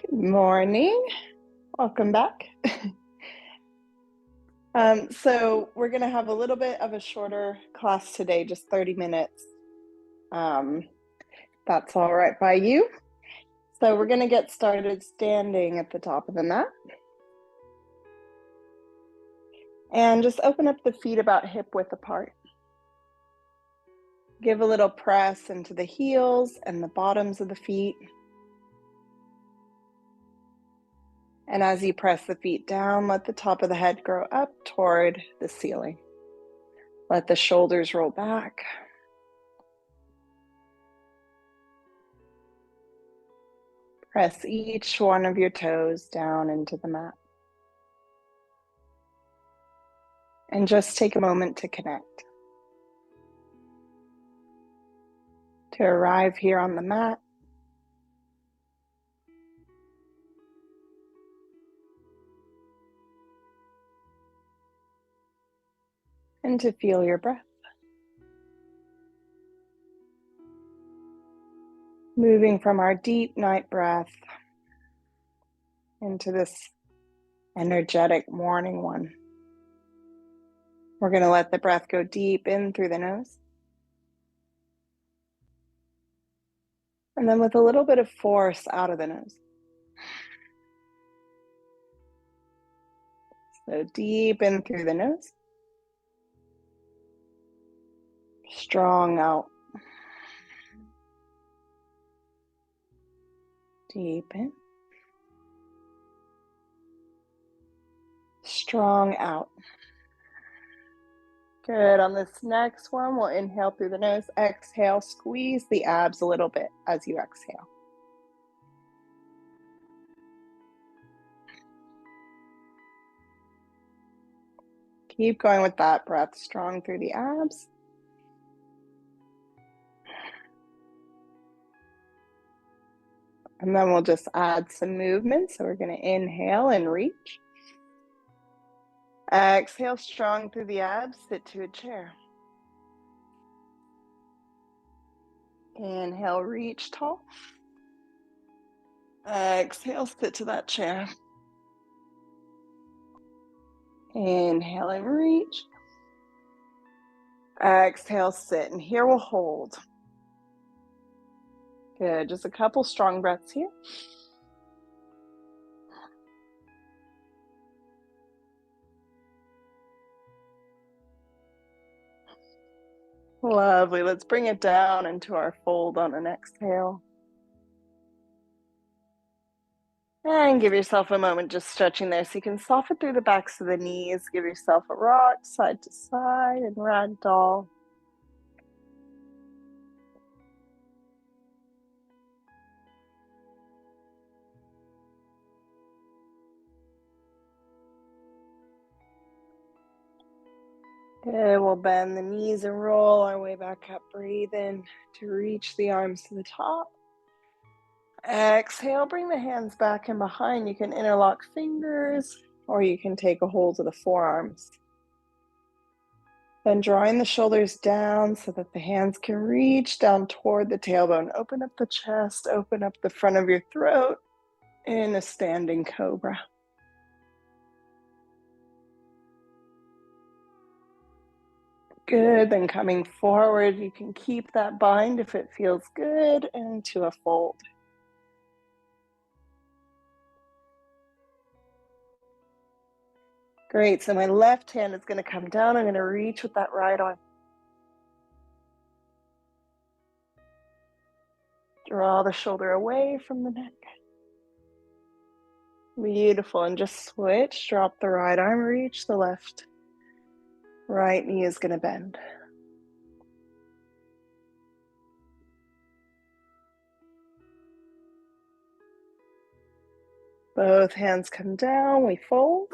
Good morning. Welcome back. So we're going to have a little bit of a shorter class today, just 30 minutes. That's all right by you. So we're going to get started standing at the top of the mat. And just open up the feet about hip width apart. Give a little press into the heels and the bottoms of the feet. And as you press the feet down, let the top of the head grow up toward the ceiling. Let the shoulders roll back. Press each one of your toes down into the mat. And just take a moment to connect. To arrive here on the mat. And to feel your breath. Moving from our deep night breath into this energetic morning one. We're going to let the breath go deep in through the nose. And then with a little bit of force out of the nose. So deep in through the nose. Strong out. Deep in. Strong out. Good. On this next one, we'll inhale through the nose. Exhale, squeeze the abs a little bit as you exhale. Keep going with that breath, strong through the abs. And then we'll just add some movement. So we're going to inhale and reach. Exhale, strong through the abs, sit to a chair. Inhale, reach tall. Exhale, sit to that chair. Inhale and reach. Exhale, sit, and here we'll hold. Good, just a couple strong breaths here. Lovely, let's bring it down into our fold on an exhale. And give yourself a moment just stretching there so you can soften through the backs of the knees. Give yourself a rock side to side and ragdoll. Good, we'll bend the knees and roll our way back up. Breathe in to reach the arms to the top. Exhale, bring the hands back and behind. You can interlock fingers or you can take a hold of the forearms. Then drawing the shoulders down so that the hands can reach down toward the tailbone. Open up the chest, open up the front of your throat in a standing cobra. Good, then coming forward, you can keep that bind if it feels good into a fold. Great, so my left hand is going to come down. I'm going to reach with that right arm. Draw the shoulder away from the neck. Beautiful, and just switch. Drop the right arm, reach the left. Right knee is going to bend. Both hands come down, we fold.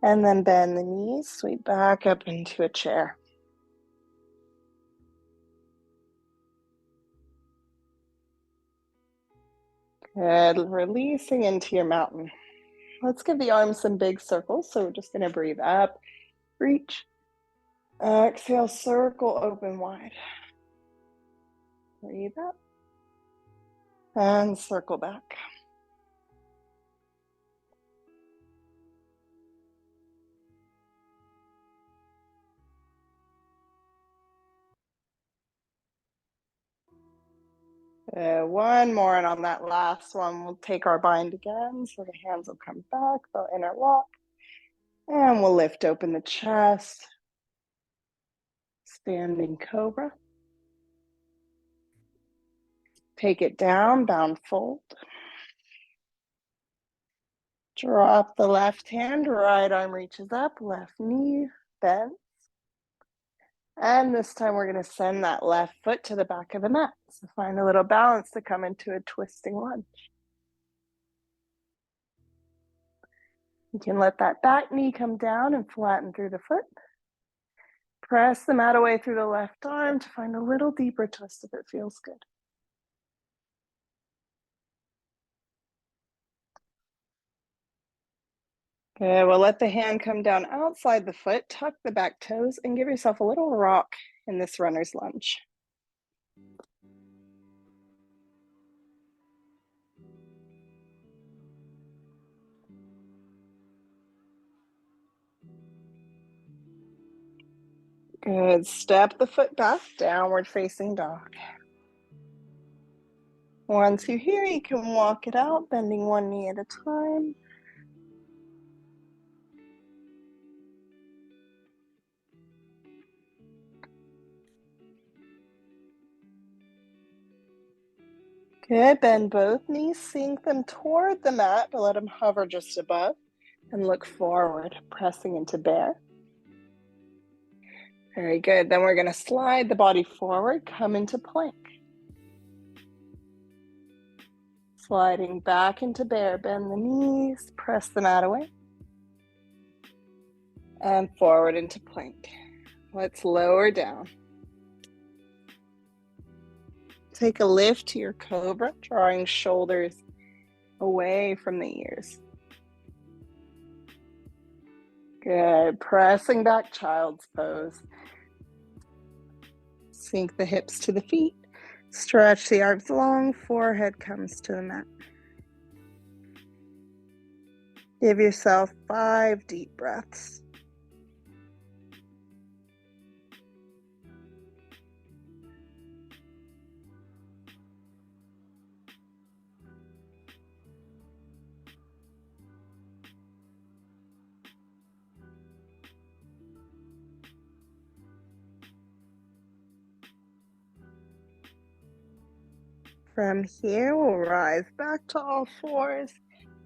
And then bend the knees, sweep back up into a chair. Good, releasing into your mountain. Let's give the arms some big circles. So we're just going to breathe up, reach, exhale, circle, open wide. Breathe up and circle back. One more, and on that last one, we'll take our bind again. So the hands will come back, they'll interlock, and we'll lift open the chest. Standing cobra. Take it down, bound fold. Drop the left hand, right arm reaches up, left knee bends. And this time we're going to send that left foot to the back of the mat. So find a little balance to come into a twisting lunge. You can let that back knee come down and flatten through the foot. Press the mat away through the left arm to find a little deeper twist if it feels good. Okay, well, let the hand come down outside the foot, tuck the back toes, and give yourself a little rock in this runner's lunge. Good. Step the foot back, downward facing dog. Once you're here, you can walk it out, bending one knee at a time. Good. Bend both knees, sink them toward the mat, but let them hover just above. And look forward, pressing into bear. Very good. Then we're going to slide the body forward, come into plank. Sliding back into bear, bend the knees, press the mat away. And forward into plank. Let's lower down. Take a lift to your cobra, drawing shoulders away from the ears. Good. Pressing back, child's pose. Sink the hips to the feet. Stretch the arms long, forehead comes to the mat. Give yourself 5 deep breaths. From here, we'll rise back to all fours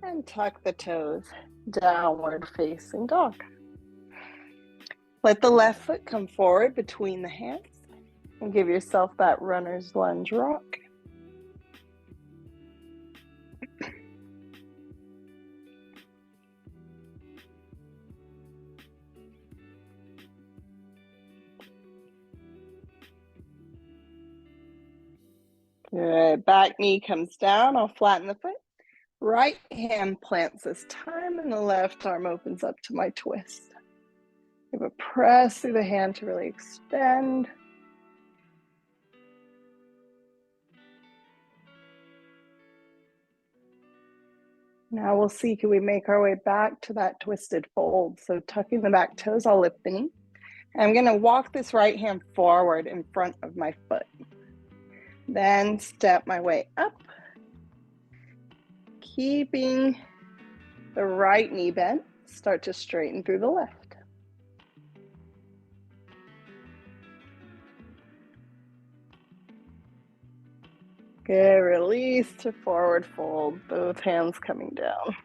and tuck the toes, downward facing dog. Let the left foot come forward between the hands and give yourself that runner's lunge rock. Good. Back knee comes down. I'll flatten the foot. Right hand plants this time and the left arm opens up to my twist. Give a press through the hand to really extend. Now we'll see, can we make our way back to that twisted fold? So tucking the back toes, I'll lift the knee. And I'm gonna walk this right hand forward in front of my foot. Then step my way up, keeping the right knee bent. Start to straighten through the left. Good, release to forward fold, both hands coming down.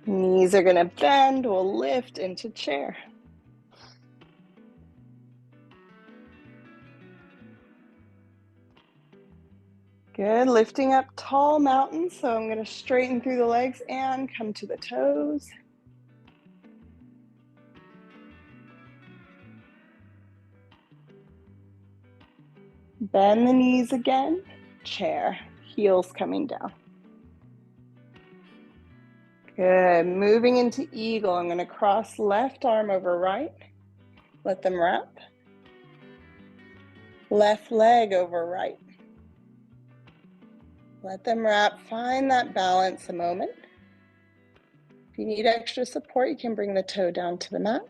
Knees are gonna bend, we'll lift into chair. Good, lifting up tall mountain, so I'm gonna straighten through the legs and come to the toes. Bend the knees again, chair, heels coming down. Good, moving into eagle, I'm gonna cross left arm over right, let them wrap. Left leg over right. Let them wrap, find that balance a moment. If you need extra support, you can bring the toe down to the mat.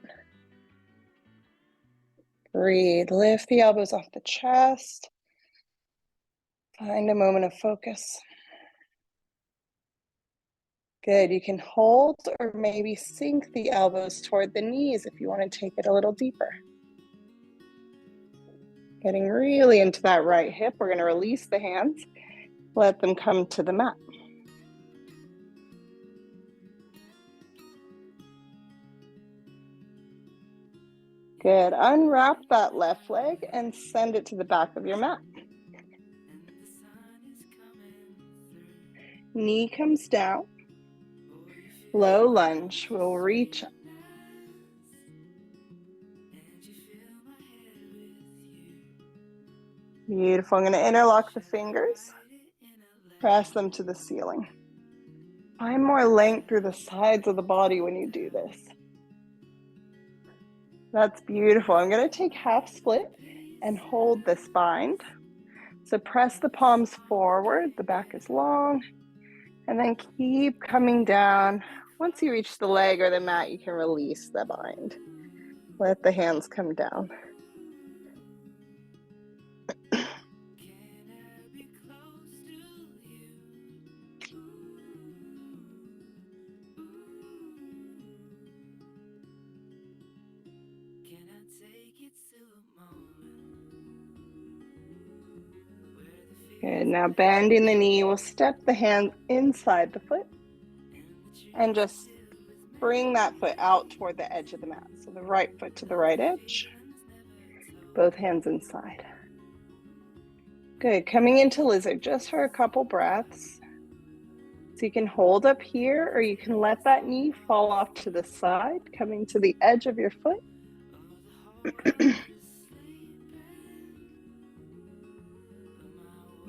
Breathe, lift the elbows off the chest. Find a moment of focus. Good, you can hold or maybe sink the elbows toward the knees if you want to take it a little deeper. Getting really into that right hip, we're going to release the hands. Let them come to the mat. Good, unwrap that left leg and send it to the back of your mat. Knee comes down, low lunge, we'll reach up. Beautiful, I'm going to interlock the fingers, press them to the ceiling. Find more length through the sides of the body when you do this. That's beautiful. I'm going to take half split and hold this bind. So press the palms forward, the back is long, and then keep coming down, Once you reach the leg or the mat, you can release the bind. Let the hands come down. Good, now bending the knee, we'll step the hand inside the foot and just bring that foot out toward the edge of the mat. So the right foot to the right edge, both hands inside. Good, coming into lizard just for a couple breaths. So you can hold up here or you can let that knee fall off to the side, coming to the edge of your foot.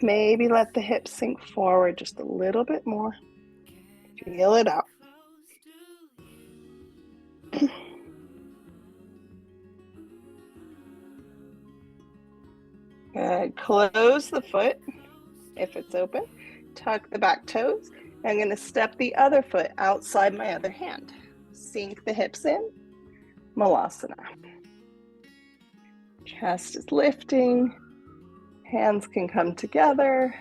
Maybe let the hips sink forward just a little bit more. Feel it out. Good. Close the foot if it's open. Tuck the back toes. I'm going to step the other foot outside my other hand. Sink the hips in. Malasana. Chest is lifting. Hands can come together.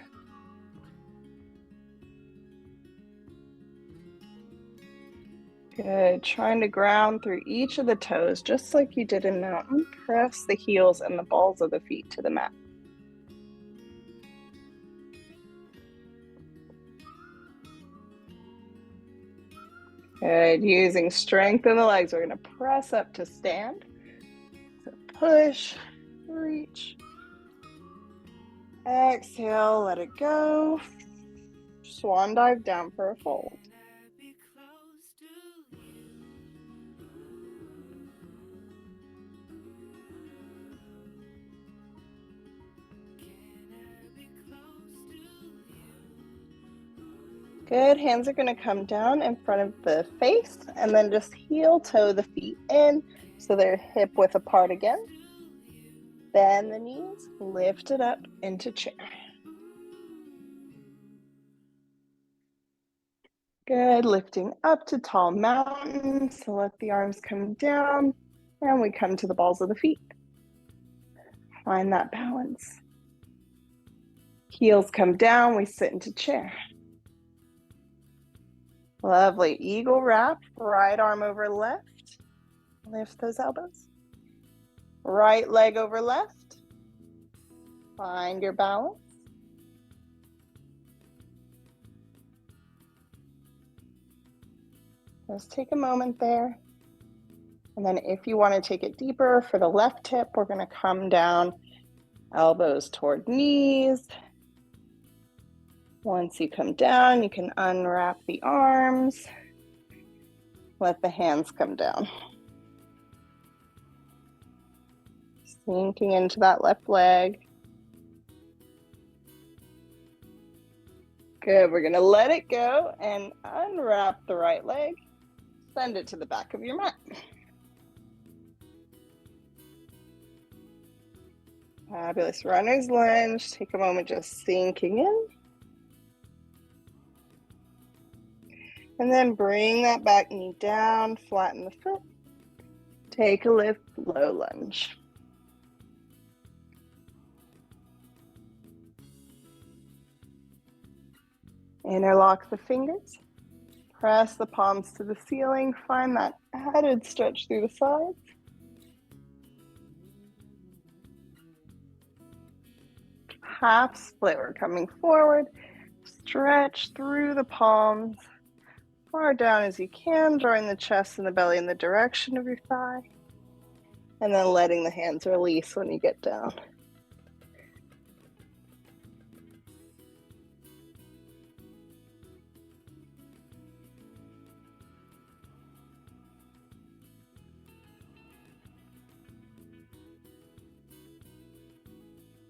Good. Trying to ground through each of the toes, just like you did in mountain. Press the heels and the balls of the feet to the mat. Good. Using strength in the legs, we're going to press up to stand. So push, reach. Exhale, let it go. Swan dive down for a fold. Good, hands are going to come down in front of the face and then just heel toe the feet in so they're hip width apart again. Bend the knees, lift it up into chair. Good, lifting up to tall mountain. So let the arms come down and we come to the balls of the feet. Find that balance. Heels come down, we sit into chair. Lovely, eagle wrap, right arm over left. Lift those elbows. Right leg over left. Find your balance. Just take a moment there. And then if you want to take it deeper for the left hip, we're going to come down, elbows toward knees. Once you come down, you can unwrap the arms. Let the hands come down. Sinking into that left leg. Good, we're gonna let it go and unwrap the right leg. Send it to the back of your mat. Fabulous, runner's lunge. Take a moment just sinking in. And then bring that back knee down, flatten the foot. Take a lift, low lunge. Interlock the fingers. Press the palms to the ceiling. Find that added stretch through the sides. Half split, we're coming forward. Stretch through the palms. Far down as you can, drawing the chest and the belly in the direction of your thigh. And then letting the hands release when you get down.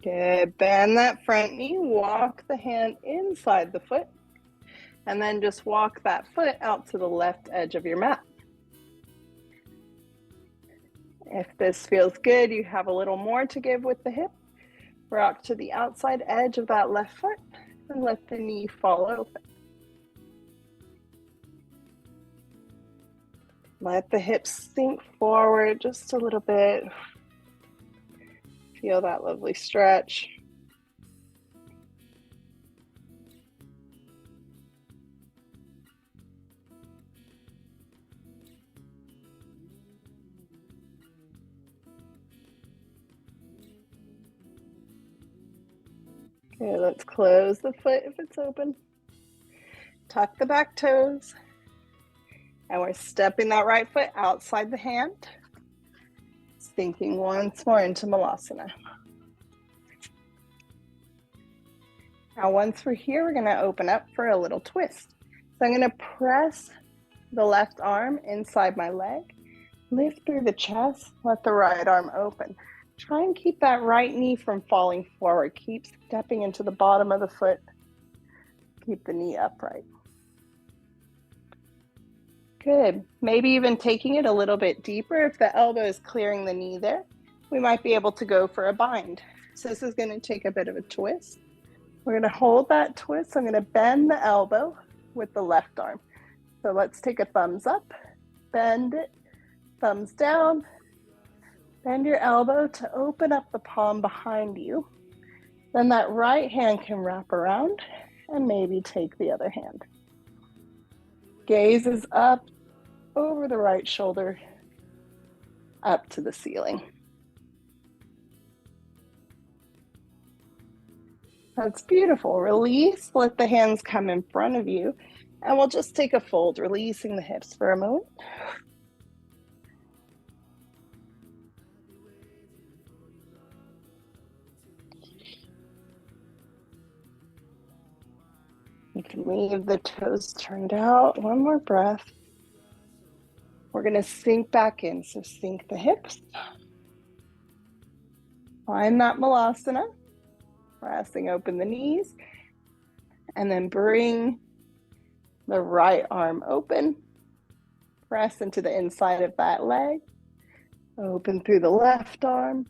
Good, bend that front knee, walk the hand inside the foot, and then just walk that foot out to the left edge of your mat. If this feels good, you have a little more to give with the hip. Rock to the outside edge of that left foot and let the knee fall open. Let the hips sink forward just a little bit. Feel that lovely stretch. Okay, let's close the foot if it's open. Tuck the back toes. And we're stepping that right foot outside the hand. Sinking once more into Malasana. Now, once we're here, we're gonna open up for a little twist. So I'm gonna press the left arm inside my leg, lift through the chest, let the right arm open. Try and keep that right knee from falling forward. Keep stepping into the bottom of the foot. Keep the knee upright. Good. Maybe even taking it a little bit deeper. If the elbow is clearing the knee there, we might be able to go for a bind. So this is going to take a bit of a twist. We're going to hold that twist. I'm going to bend the elbow with the left arm. So let's take a thumbs up, bend it, thumbs down, bend your elbow to open up the palm behind you. Then that right hand can wrap around and maybe take the other hand. Gaze is up over the right shoulder, up to the ceiling. That's beautiful. Release, let the hands come in front of you, and we'll just take a fold, releasing the hips for a moment. You can leave the toes turned out. One more breath. We're going to sink back in. So sink the hips. Find that Malasana. Pressing open the knees. And then bring the right arm open. Press into the inside of that leg. Open through the left arm.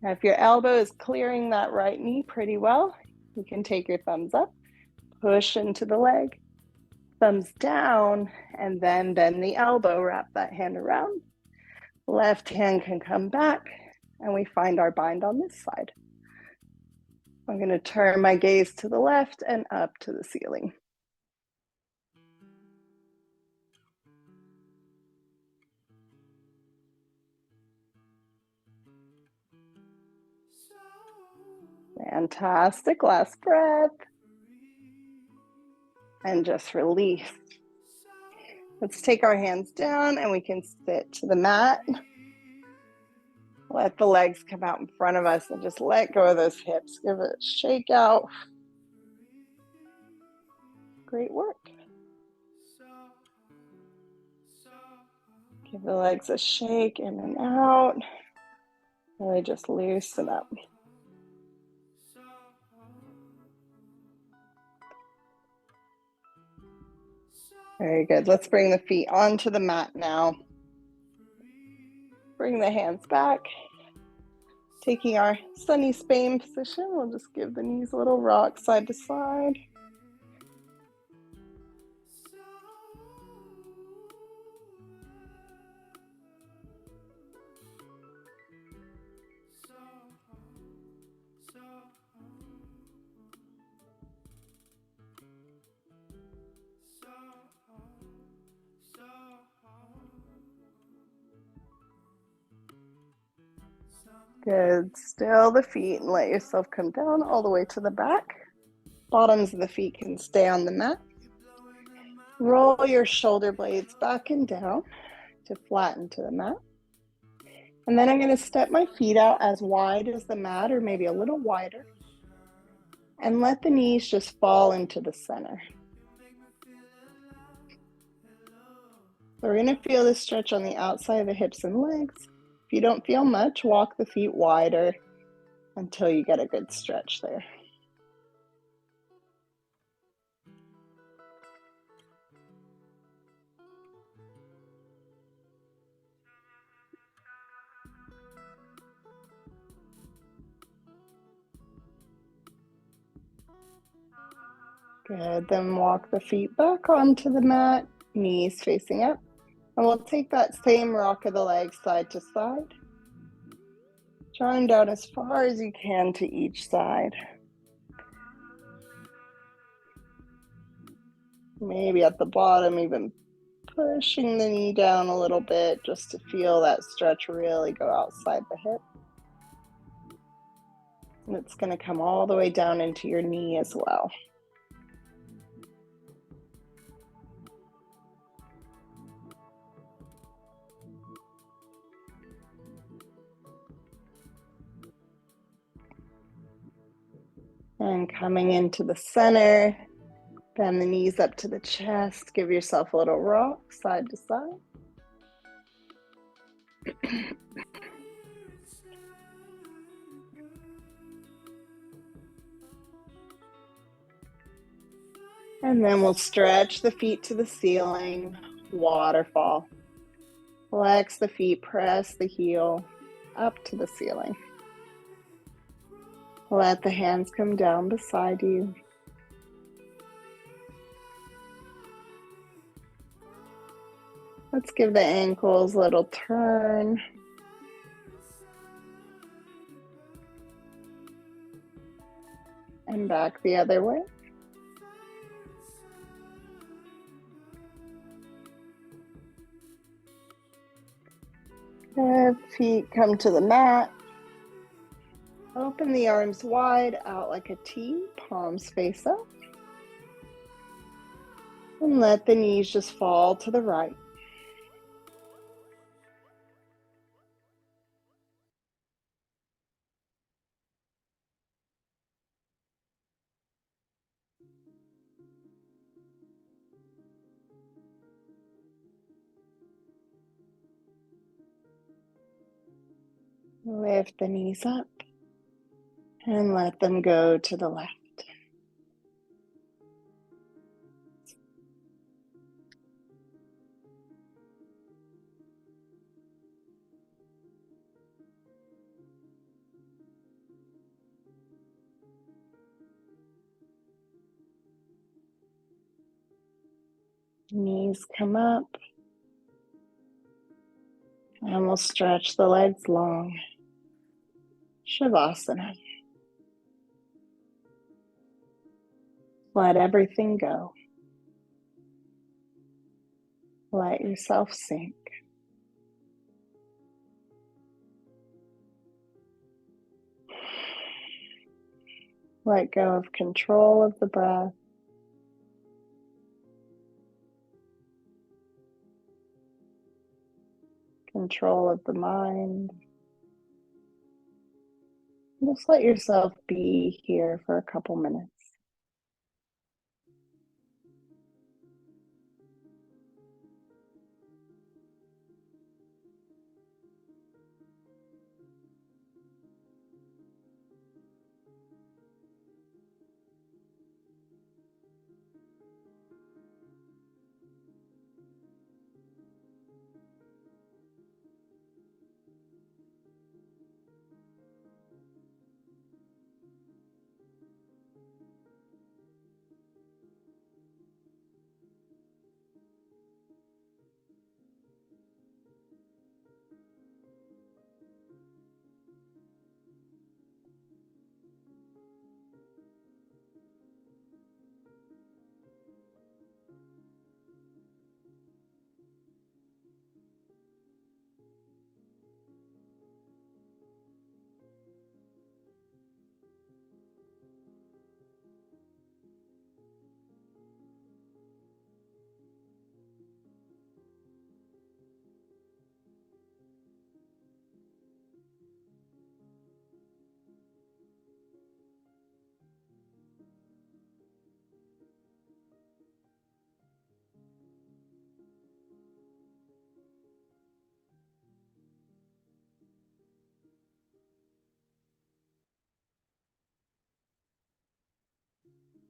Now, if your elbow is clearing that right knee pretty well, you can take your thumbs up. Push into the leg, thumbs down, and then bend the elbow, wrap that hand around. Left hand can come back, and we find our bind on this side. I'm going to turn my gaze to the left and up to the ceiling. Fantastic. Last breath. And just release. Let's take our hands down and we can sit to the mat. Let the legs come out in front of us and just let go of those hips. Give it a shake out. Great work. Give the legs a shake in and out. Really just loosen up. Very good. Let's bring the feet onto the mat now. Bring the hands back. Taking our sunny Spain position, we'll just give the knees a little rock side to side. Good. Still the feet and let yourself come down all the way to the back. Bottoms of the feet can stay on the mat. Roll your shoulder blades back and down to flatten to the mat. And then I'm going to step my feet out as wide as the mat or maybe a little wider. And let the knees just fall into the center. So we're going to feel this stretch on the outside of the hips and legs. If you don't feel much, walk the feet wider until you get a good stretch there. Good, then walk the feet back onto the mat, knees facing up. And we'll take that same rock of the leg side to side, drawing down as far as you can to each side. Maybe at the bottom, even pushing the knee down a little bit just to feel that stretch really go outside the hip. And it's going to come all the way down into your knee as well. And coming into the center, bend the knees up to the chest, give yourself a little rock side to side. And then we'll stretch the feet to the ceiling, waterfall. Flex the feet, press the heel up to the ceiling. Let the hands come down beside you. Let's give the ankles a little turn. And back the other way. Good. Feet come to the mat. Open the arms wide out like a T, palms face up. And let the knees just fall to the right. Lift the knees up and let them go to the left. Knees come up. And we'll stretch the legs long. Shavasana. Let everything go. Let yourself sink. Let go of control of the breath. Control of the mind. Just let yourself be here for a couple minutes.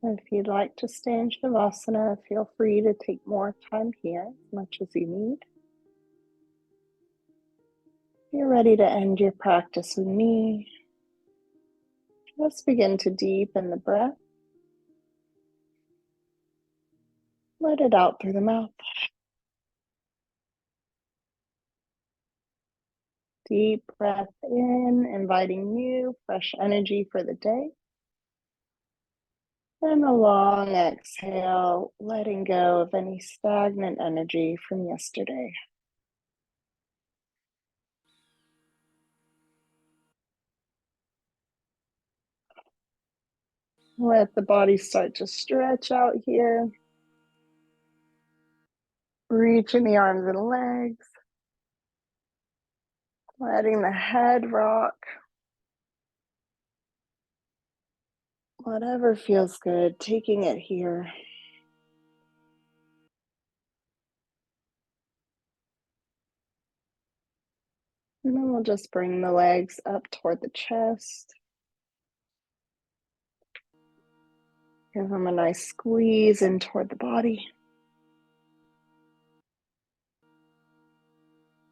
If you'd like to stay in Shavasana, feel free to take more time here, as much as you need. If you're ready to end your practice with me, just begin to deepen the breath. Let it out through the mouth. Deep breath in, inviting new, fresh energy for the day. And a long exhale, letting go of any stagnant energy from yesterday. Let the body start to stretch out here. Reaching the arms and legs. Letting the head rock. Whatever feels good, taking it here. And then we'll just bring the legs up toward the chest. Give them a nice squeeze in toward the body.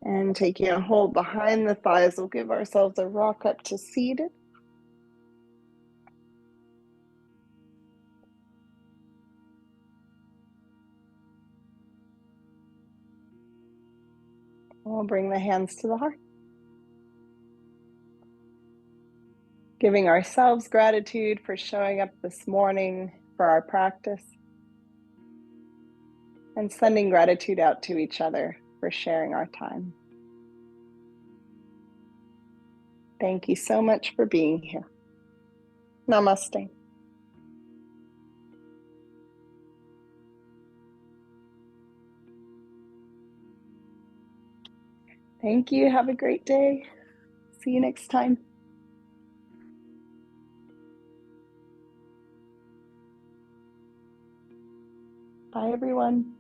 And taking a hold behind the thighs, we'll give ourselves a rock up to seated. We'll bring the hands to the heart. Giving ourselves gratitude for showing up this morning for our practice. And sending gratitude out to each other for sharing our time. Thank you so much for being here. Namaste. Thank you. Have a great day. See you next time. Bye, everyone.